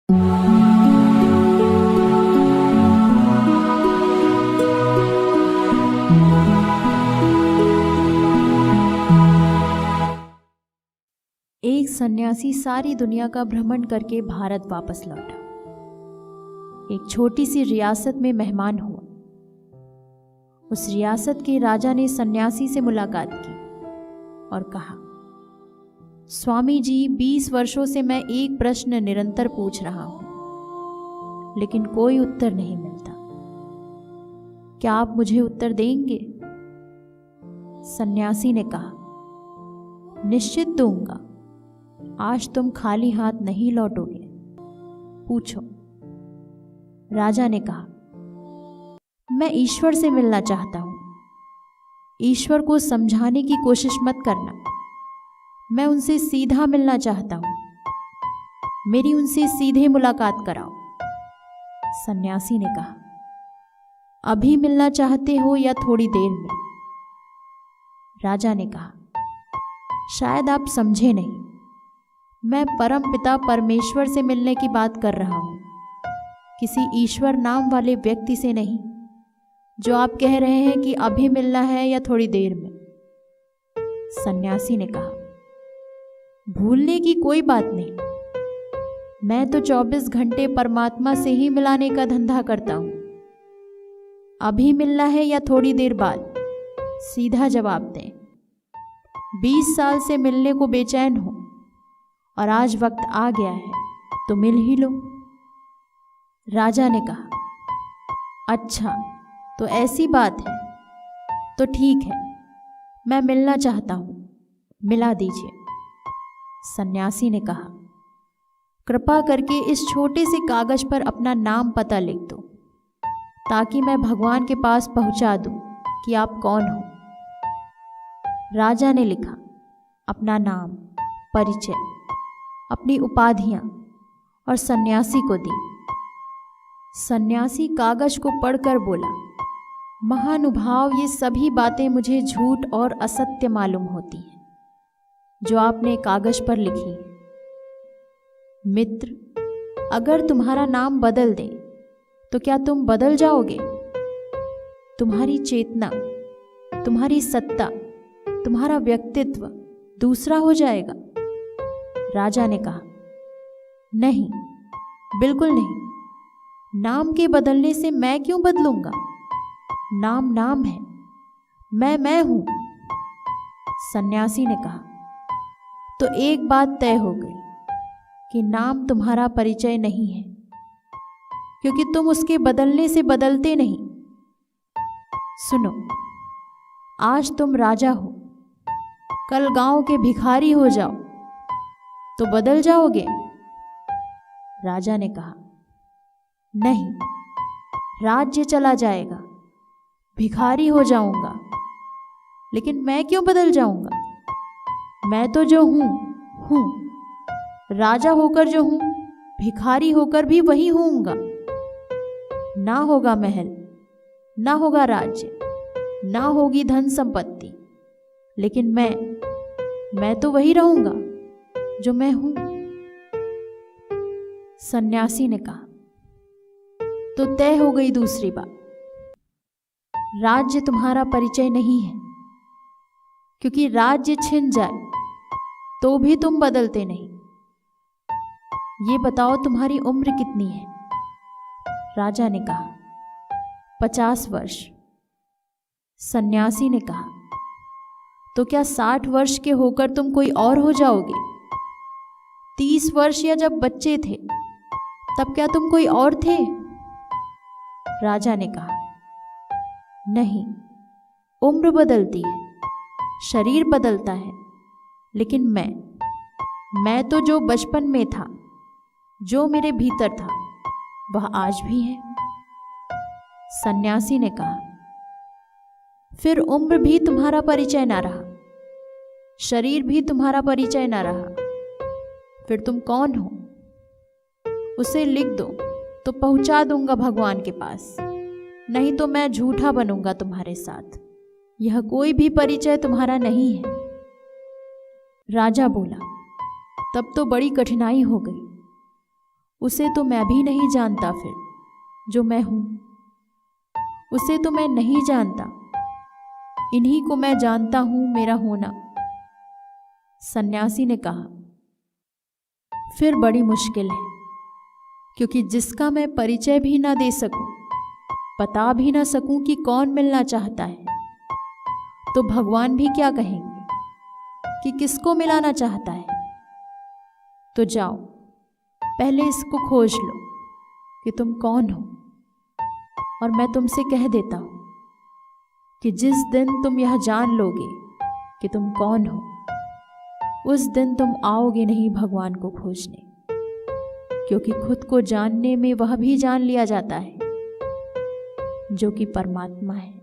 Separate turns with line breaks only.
एक सन्यासी सारी दुनिया का भ्रमण करके भारत वापस लौटा। एक छोटी सी रियासत में मेहमान हुआ। उस रियासत के राजा ने सन्यासी से मुलाकात की और कहा, स्वामी जी, 20 वर्षों से मैं एक प्रश्न निरंतर पूछ रहा हूं, लेकिन कोई उत्तर नहीं मिलता। क्या आप मुझे उत्तर देंगे? सन्यासी ने कहा, निश्चित दूंगा। आज तुम खाली हाथ नहीं लौटोगे, पूछो। राजा ने कहा, मैं ईश्वर से मिलना चाहता हूं। ईश्वर को समझाने की कोशिश मत करना। मैं उनसे सीधा मिलना चाहता हूं। मेरी उनसे सीधे मुलाकात कराओ। सन्यासी ने कहा, अभी मिलना चाहते हो या थोड़ी देर में? राजा ने कहा, शायद आप समझे नहीं। मैं परम पिता परमेश्वर से मिलने की बात कर रहा हूं, किसी ईश्वर नाम वाले व्यक्ति से नहीं, जो आप कह रहे हैं कि अभी मिलना है या थोड़ी देर में। सन्यासी ने कहा, भूलने की कोई बात नहीं। मैं तो 24 घंटे परमात्मा से ही मिलाने का धंधा करता हूं। अभी मिलना है या थोड़ी देर बाद? सीधा जवाब दें। 20 साल से मिलने को बेचैन हूं और आज वक्त आ गया है तो मिल ही लो। राजा ने कहा, अच्छा तो ऐसी बात है, तो ठीक है, मैं मिलना चाहता हूं, मिला दीजिए। सन्यासी ने कहा, कृपा करके इस छोटे से कागज पर अपना नाम पता लिख दो, ताकि मैं भगवान के पास पहुंचा दूं कि आप कौन हो। राजा ने लिखा अपना नाम, परिचय, अपनी उपाधियां और सन्यासी को दी। सन्यासी कागज को पढ़कर बोला, महानुभाव, ये सभी बातें मुझे झूठ और असत्य मालूम होती हैं जो आपने कागज पर लिखी है। मित्र, अगर तुम्हारा नाम बदल दें तो क्या तुम बदल जाओगे? तुम्हारी चेतना, तुम्हारी सत्ता, तुम्हारा व्यक्तित्व दूसरा हो जाएगा। राजा ने कहा, नहीं, बिल्कुल नहीं। नाम के बदलने से मैं क्यों बदलूंगा? नाम नाम है, मैं हूं। सन्यासी ने कहा, तो एक बात तय हो गई कि नाम तुम्हारा परिचय नहीं है, क्योंकि तुम उसके बदलने से बदलते नहीं। सुनो, आज तुम राजा हो, कल गांव के भिखारी हो जाओ तो बदल जाओगे? राजा ने कहा, नहीं, राज्य चला जाएगा, भिखारी हो जाऊंगा, लेकिन मैं क्यों बदल जाऊंगा? मैं तो जो हूं, राजा होकर जो हूं, भिखारी होकर भी वही होऊंगा। ना होगा महल, ना होगा राज्य, ना होगी धन संपत्ति, लेकिन मैं तो वही रहूंगा जो मैं हूं। सन्यासी ने कहा, तो तय हो गई दूसरी बात। राज्य तुम्हारा परिचय नहीं है, क्योंकि राज्य छिन जाए तो भी तुम बदलते नहीं। ये बताओ, तुम्हारी उम्र कितनी है? राजा ने कहा, 50 वर्ष। सन्यासी ने कहा, तो क्या 60 वर्ष के होकर तुम कोई और हो जाओगे? 30 वर्ष या जब बच्चे थे तब क्या तुम कोई और थे? राजा ने कहा, नहीं, उम्र बदलती है, शरीर बदलता है, लेकिन मैं तो जो बचपन में था, जो मेरे भीतर था, वह आज भी है। सन्यासी ने कहा, फिर उम्र भी तुम्हारा परिचय ना रहा, शरीर भी तुम्हारा परिचय ना रहा, फिर तुम कौन हो? उसे लिख दो तो पहुंचा दूंगा भगवान के पास, नहीं तो मैं झूठा बनूंगा तुम्हारे साथ। यह कोई भी परिचय तुम्हारा नहीं है। राजा बोला, तब तो बड़ी कठिनाई हो गई। उसे तो मैं भी नहीं जानता, फिर जो मैं हूँ उसे तो मैं नहीं जानता, इन्हीं को मैं जानता हूँ मेरा होना। सन्यासी ने कहा, फिर बड़ी मुश्किल है, क्योंकि जिसका मैं परिचय भी ना दे सकूं, बता भी ना सकूं कि कौन मिलना चाहता है, तो भगवान भी क्या कहेंगे कि किसको मिलाना चाहता है। तो जाओ, पहले इसको खोज लो कि तुम कौन हो, और मैं तुमसे कह देता हूं कि जिस दिन तुम यह जान लोगे कि तुम कौन हो, उस दिन तुम आओगे नहीं भगवान को खोजने, क्योंकि खुद को जानने में वह भी जान लिया जाता है जो कि परमात्मा है।